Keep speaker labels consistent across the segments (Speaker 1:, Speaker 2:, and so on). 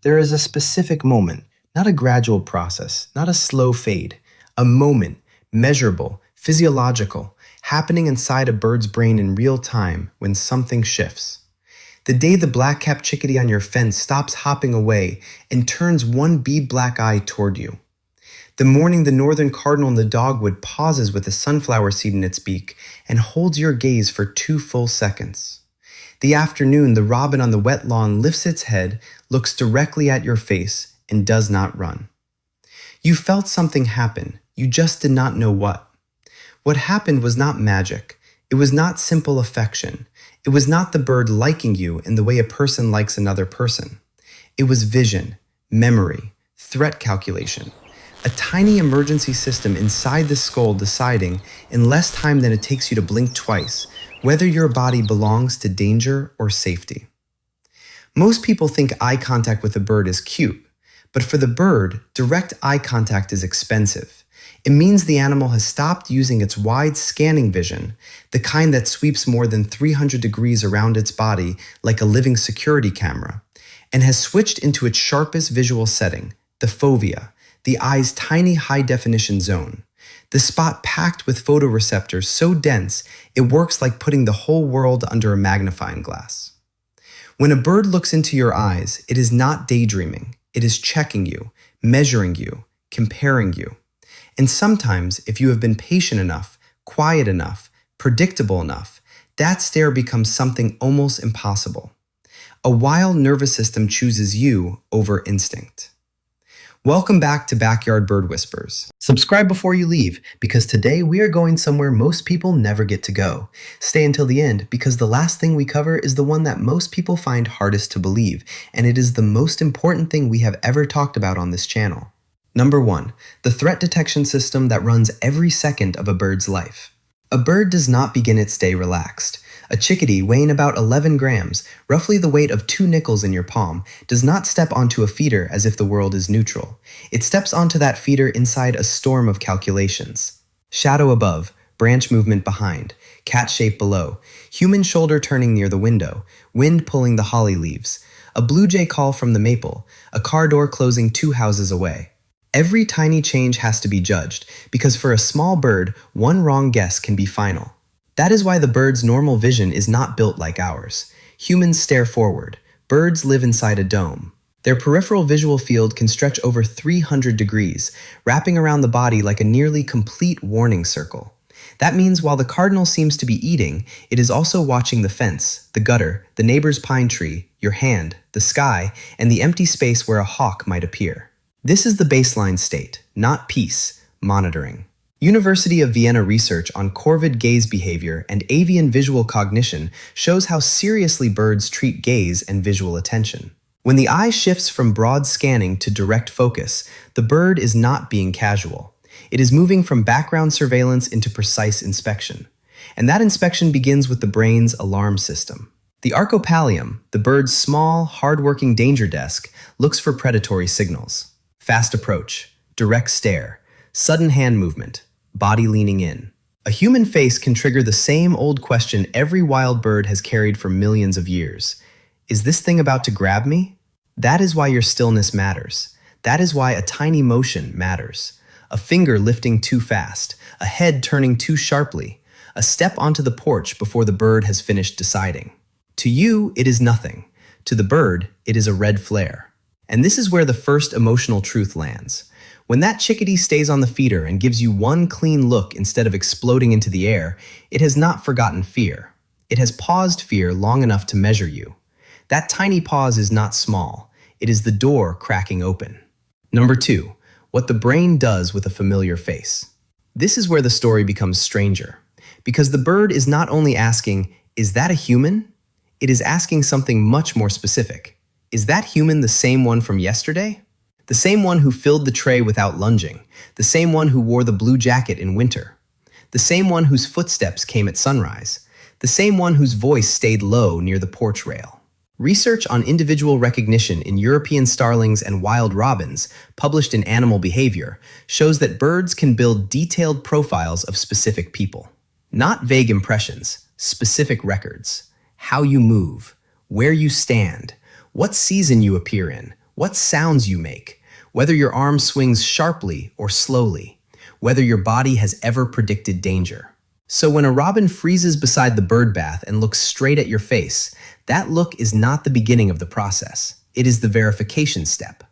Speaker 1: There is a specific moment, not a gradual process, not a slow fade, a moment, measurable, physiological, happening inside a bird's brain in real time when something shifts. The day the black-capped chickadee on your fence stops hopping away and turns one bead-black eye toward you. The morning the northern cardinal in the dogwood pauses with a sunflower seed in its beak and holds your gaze for 2 full seconds. The afternoon the robin on the wet lawn lifts its head, looks directly at your face, and does not run. You felt something happen, you just did not know what. What happened was not magic. It was not simple affection. It was not the bird liking you in the way a person likes another person. It was vision, memory, threat calculation. A tiny emergency system inside the skull deciding, in less time than it takes you to blink twice, whether your body belongs to danger or safety. Most people think eye contact with a bird is cute, but for the bird, direct eye contact is expensive. It means the animal has stopped using its wide scanning vision, the kind that sweeps more than 300 degrees around its body like a living security camera, and has switched into its sharpest visual setting, the fovea, the eye's tiny high-definition zone. The spot packed with photoreceptors so dense it works like putting the whole world under a magnifying glass. When a bird looks into your eyes, it is not daydreaming. It is checking you, measuring you, comparing you. And sometimes, if you have been patient enough, quiet enough, predictable enough, that stare becomes something almost impossible. A wild nervous system chooses you over instinct. Welcome back to Backyard Bird Whispers. Subscribe before you leave, because today we are going somewhere most people never get to go. Stay until the end, because the last thing we cover is the one that most people find hardest to believe, and it is the most important thing we have ever talked about on this channel. Number 1, the threat detection system that runs every second of a bird's life. A bird does not begin its day relaxed. A chickadee weighing about 11 grams, roughly the weight of 2 nickels in your palm, does not step onto a feeder as if the world is neutral. It steps onto that feeder inside a storm of calculations. Shadow above, branch movement behind, cat shape below, human shoulder turning near the window, wind pulling the holly leaves, a blue jay call from the maple, a car door closing 2 houses away. Every tiny change has to be judged, because for a small bird, one wrong guess can be final. That is why the bird's normal vision is not built like ours. Humans stare forward. Birds live inside a dome. Their peripheral visual field can stretch over 300 degrees, wrapping around the body like a nearly complete warning circle. That means while the cardinal seems to be eating, it is also watching the fence, the gutter, the neighbor's pine tree, your hand, the sky, and the empty space where a hawk might appear. This is the baseline state, not peace, monitoring. University of Vienna research on corvid gaze behavior and avian visual cognition shows how seriously birds treat gaze and visual attention. When the eye shifts from broad scanning to direct focus, the bird is not being casual. It is moving from background surveillance into precise inspection. And that inspection begins with the brain's alarm system. The archopallium, the bird's small, hard-working danger desk, looks for predatory signals. Fast approach, direct stare, sudden hand movement, body leaning in. A human face can trigger the same old question every wild bird has carried for millions of years. Is this thing about to grab me? That is why your stillness matters. That is why a tiny motion matters. A finger lifting too fast, a head turning too sharply, a step onto the porch before the bird has finished deciding. To you, it is nothing. To the bird, it is a red flare. And this is where the first emotional truth lands. When that chickadee stays on the feeder and gives you one clean look instead of exploding into the air, it has not forgotten fear. It has paused fear long enough to measure you. That tiny pause is not small. It is the door cracking open. Number 2, what the brain does with a familiar face. This is where the story becomes stranger. Because the bird is not only asking, "Is that a human?" It is asking something much more specific. Is that human the same one from yesterday? The same one who filled the tray without lunging, the same one who wore the blue jacket in winter, the same one whose footsteps came at sunrise, the same one whose voice stayed low near the porch rail. Research on individual recognition in European starlings and wild robins, published in Animal Behavior, shows that birds can build detailed profiles of specific people. Not vague impressions, specific records. How you move, where you stand, what season you appear in, what sounds you make, whether your arm swings sharply or slowly, whether your body has ever predicted danger. So when a robin freezes beside the bird bath and looks straight at your face, that look is not the beginning of the process. It is the verification step.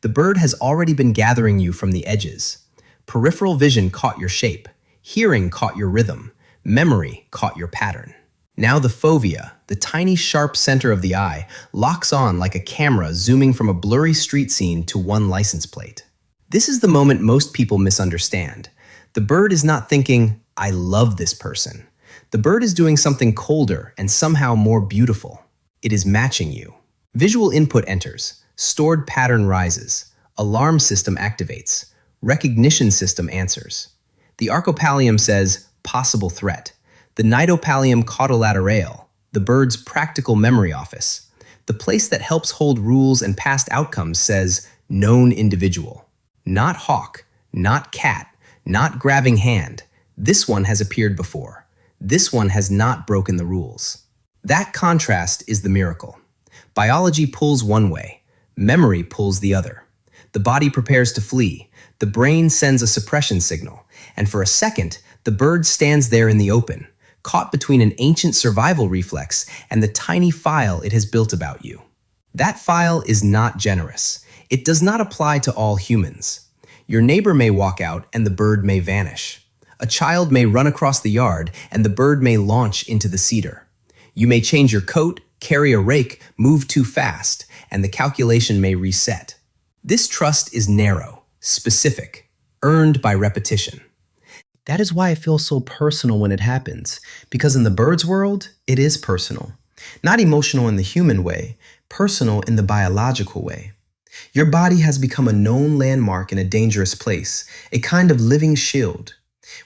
Speaker 1: The bird has already been gathering you from the edges. Peripheral vision caught your shape. Hearing caught your rhythm. Memory caught your pattern. Now the fovea, the tiny sharp center of the eye, locks on like a camera zooming from a blurry street scene to one license plate. This is the moment most people misunderstand. The bird is not thinking, "I love this person." The bird is doing something colder and somehow more beautiful. It is matching you. Visual input enters. Stored pattern rises. Alarm system activates. Recognition system answers. The archopallium says, possible threat. The nidopallium caudolaterale, the bird's practical memory office. The place that helps hold rules and past outcomes says, known individual. Not hawk, not cat, not grabbing hand. This one has appeared before. This one has not broken the rules. That contrast is the miracle. Biology pulls one way. Memory pulls the other. The body prepares to flee. The brain sends a suppression signal. And for a second, the bird stands there in the open, caught between an ancient survival reflex and the tiny file it has built about you. That file is not generous. It does not apply to all humans. Your neighbor may walk out and the bird may vanish. A child may run across the yard and the bird may launch into the cedar. You may change your coat, carry a rake, move too fast, and the calculation may reset. This trust is narrow, specific, earned by repetition. That is why it feels so personal when it happens, because in the bird's world, it is personal. Not emotional in the human way, personal in the biological way. Your body has become a known landmark in a dangerous place, a kind of living shield.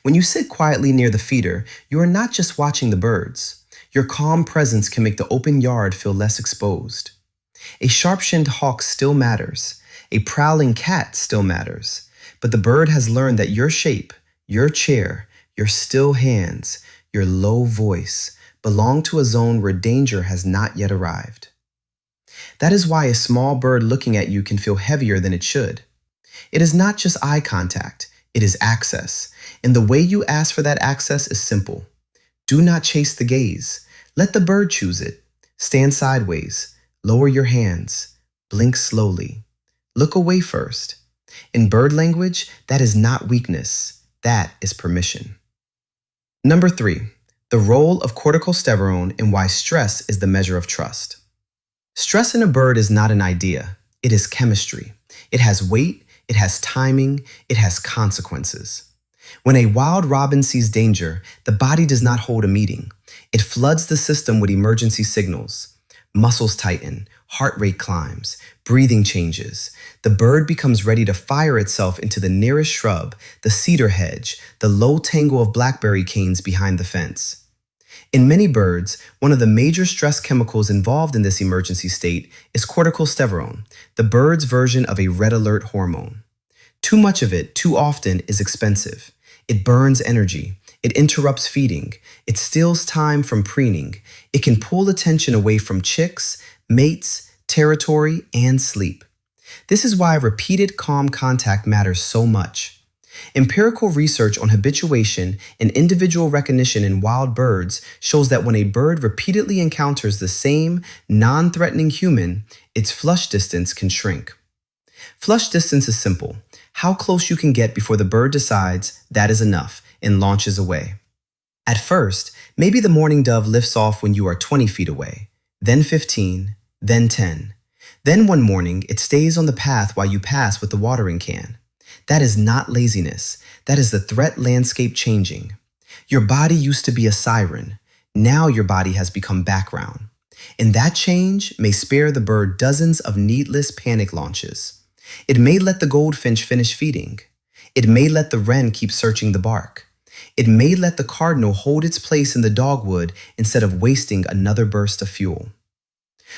Speaker 1: When you sit quietly near the feeder, you are not just watching the birds. Your calm presence can make the open yard feel less exposed. A sharp-shinned hawk still matters. A prowling cat still matters. But the bird has learned that your shape, your chair, your still hands, your low voice belong to a zone where danger has not yet arrived. That is why a small bird looking at you can feel heavier than it should. It is not just eye contact, it is access. And the way you ask for that access is simple. Do not chase the gaze. Let the bird choose it. Stand sideways. Lower your hands. Blink slowly. Look away first. In bird language, that is not weakness. That is permission. Number 3, the role of corticosterone and why stress is the measure of trust. Stress in a bird is not an idea. It is chemistry. It has weight, it has timing, it has consequences. When a wild robin sees danger, the body does not hold a meeting. It floods the system with emergency signals. Muscles tighten, heart rate climbs, breathing changes. The bird becomes ready to fire itself into the nearest shrub, the cedar hedge, the low tangle of blackberry canes behind the fence. In many birds, one of the major stress chemicals involved in this emergency state is corticosterone, the bird's version of a red alert hormone. Too much of it, too often, is expensive. It burns energy. It interrupts feeding. It steals time from preening. It can pull attention away from chicks, mates, territory, and sleep. This is why repeated calm contact matters so much. Empirical research on habituation and individual recognition in wild birds shows that when a bird repeatedly encounters the same non-threatening human, its flush distance can shrink. Flush distance is simple. How close you can get before the bird decides that is enough and launches away. At first, maybe the mourning dove lifts off when you are 20 feet away, then 15, then 10. Then one morning, it stays on the path while you pass with the watering can. That is not laziness. That is the threat landscape changing. Your body used to be a siren. Now your body has become background. And that change may spare the bird dozens of needless panic launches. It may let the goldfinch finish feeding. It may let the wren keep searching the bark. It may let the cardinal hold its place in the dogwood instead of wasting another burst of fuel.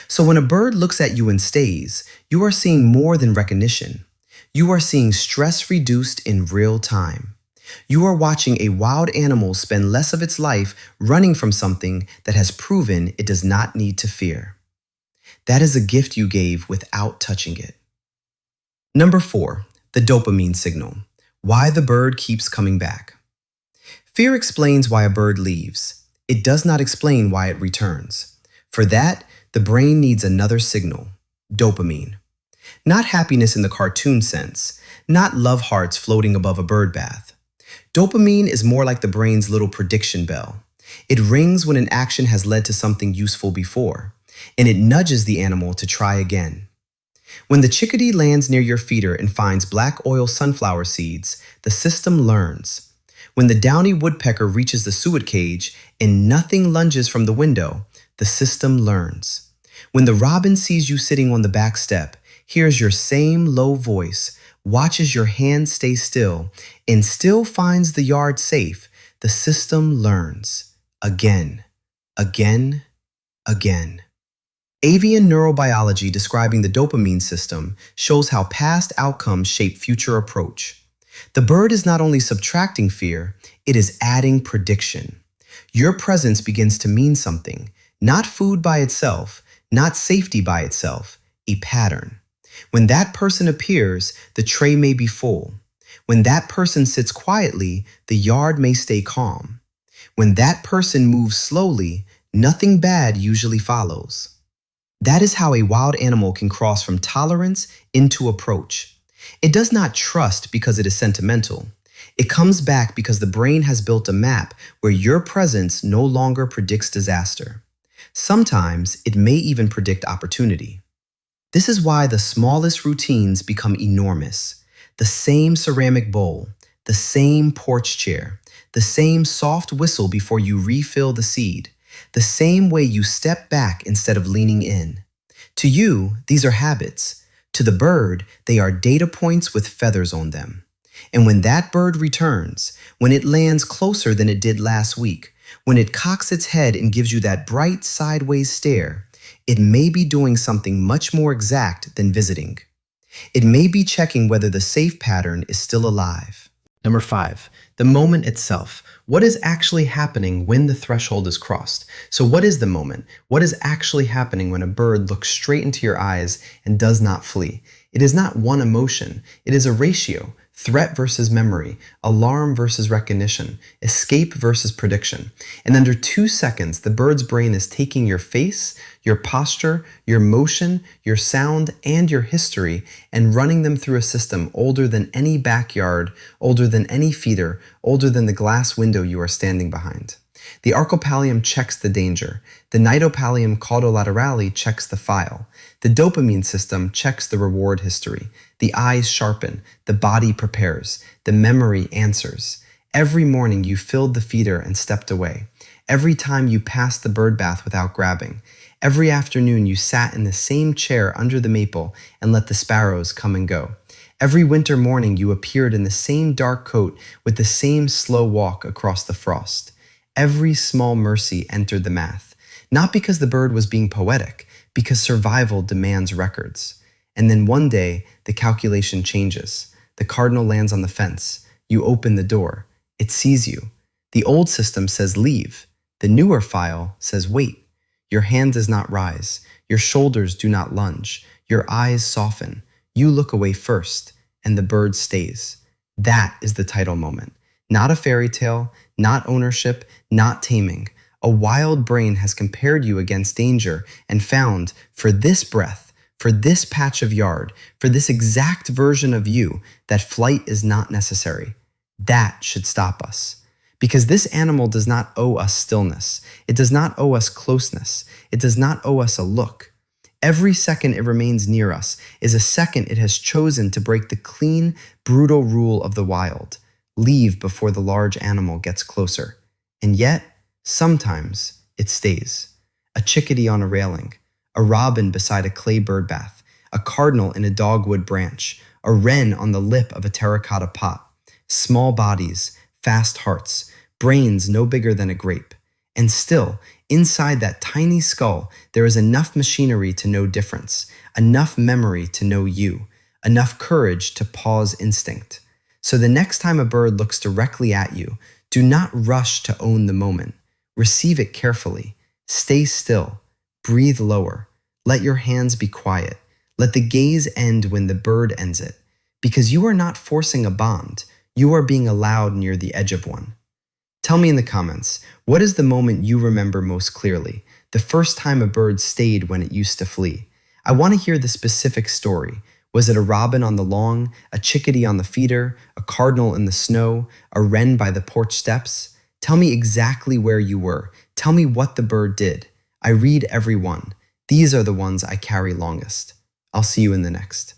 Speaker 1: So when a bird looks at you and stays, you are seeing more than recognition. You are seeing stress reduced in real time. You are watching a wild animal spend less of its life running from something that has proven it does not need to fear. That is a gift you gave without touching it. Number 4, the dopamine signal. Why the bird keeps coming back. Fear explains why a bird leaves. It does not explain why it returns. For that, the brain needs another signal, dopamine. Not happiness in the cartoon sense, not love hearts floating above a bird bath. Dopamine is more like the brain's little prediction bell. It rings when an action has led to something useful before, and it nudges the animal to try again. When the chickadee lands near your feeder and finds black oil sunflower seeds, the system learns. When the downy woodpecker reaches the suet cage and nothing lunges from the window, the system learns. When the robin sees you sitting on the back step, hears your same low voice, watches your hand stay still, and still finds the yard safe, the system learns. Again, again, again. Avian neurobiology describing the dopamine system shows how past outcomes shape future approach. The bird is not only subtracting fear, it is adding prediction. Your presence begins to mean something, not food by itself, not safety by itself, a pattern. When that person appears, the tray may be full. When that person sits quietly, the yard may stay calm. When that person moves slowly, nothing bad usually follows. That is how a wild animal can cross from tolerance into approach. It does not trust because it is sentimental. It comes back because the brain has built a map where your presence no longer predicts disaster. Sometimes it may even predict opportunity. This is why the smallest routines become enormous. The same ceramic bowl, the same porch chair, the same soft whistle before you refill the seed, the same way you step back instead of leaning in. To you, these are habits. To the bird, they are data points with feathers on them. And when that bird returns, when it lands closer than it did last week, when it cocks its head and gives you that bright sideways stare, it may be doing something much more exact than visiting. It may be checking whether the safe pattern is still alive. Number 5, the moment itself. What is actually happening when the threshold is crossed? So what is the moment? What is actually happening when a bird looks straight into your eyes and does not flee? It is not one emotion. It is a ratio. Threat versus memory, alarm versus recognition, escape versus prediction. And under 2 seconds, the bird's brain is taking your face, your posture, your motion, your sound, and your history and running them through a system older than any backyard, older than any feeder, older than the glass window you are standing behind. The arcopallium checks the danger. The nidopallium caudolaterale checks the file. The dopamine system checks the reward history. The eyes sharpen. The body prepares. The memory answers. Every morning you filled the feeder and stepped away. Every time you passed the bird bath without grabbing. Every afternoon you sat in the same chair under the maple and let the sparrows come and go. Every winter morning you appeared in the same dark coat with the same slow walk across the frost. Every small mercy entered the math, not because the bird was being poetic, because survival demands records. And then one day, the calculation changes. The cardinal lands on the fence. You open the door. It sees you. The old system says leave. The newer file says wait. Your hand does not rise. Your shoulders do not lunge. Your eyes soften. You look away first, and the bird stays. That is the title moment. Not a fairy tale, not ownership, not taming. A wild brain has compared you against danger and found, for this breath, for this patch of yard, for this exact version of you, that flight is not necessary. That should stop us. Because this animal does not owe us stillness. It does not owe us closeness. It does not owe us a look. Every second it remains near us is a second it has chosen to break the clean, brutal rule of the wild. Leave before the large animal gets closer. And yet, sometimes it stays. A chickadee on a railing, a robin beside a clay bird bath, a cardinal in a dogwood branch, a wren on the lip of a terracotta pot. Small bodies, fast hearts, brains no bigger than a grape. And still, inside that tiny skull, there is enough machinery to know difference, enough memory to know you, enough courage to pause instinct. So the next time a bird looks directly at you, do not rush to own the moment. Receive it carefully. Stay still. Breathe lower. Let your hands be quiet. Let the gaze end when the bird ends it. because you are not forcing a bond, you are being allowed near the edge of one. Tell me in the comments, what is the moment you remember most clearly? The first time a bird stayed when it used to flee. I want to hear the specific story. Was it a robin on the lawn, a chickadee on the feeder, a cardinal in the snow, a wren by the porch steps? Tell me exactly where you were. Tell me what the bird did. I read every one. These are the ones I carry longest. I'll see you in the next.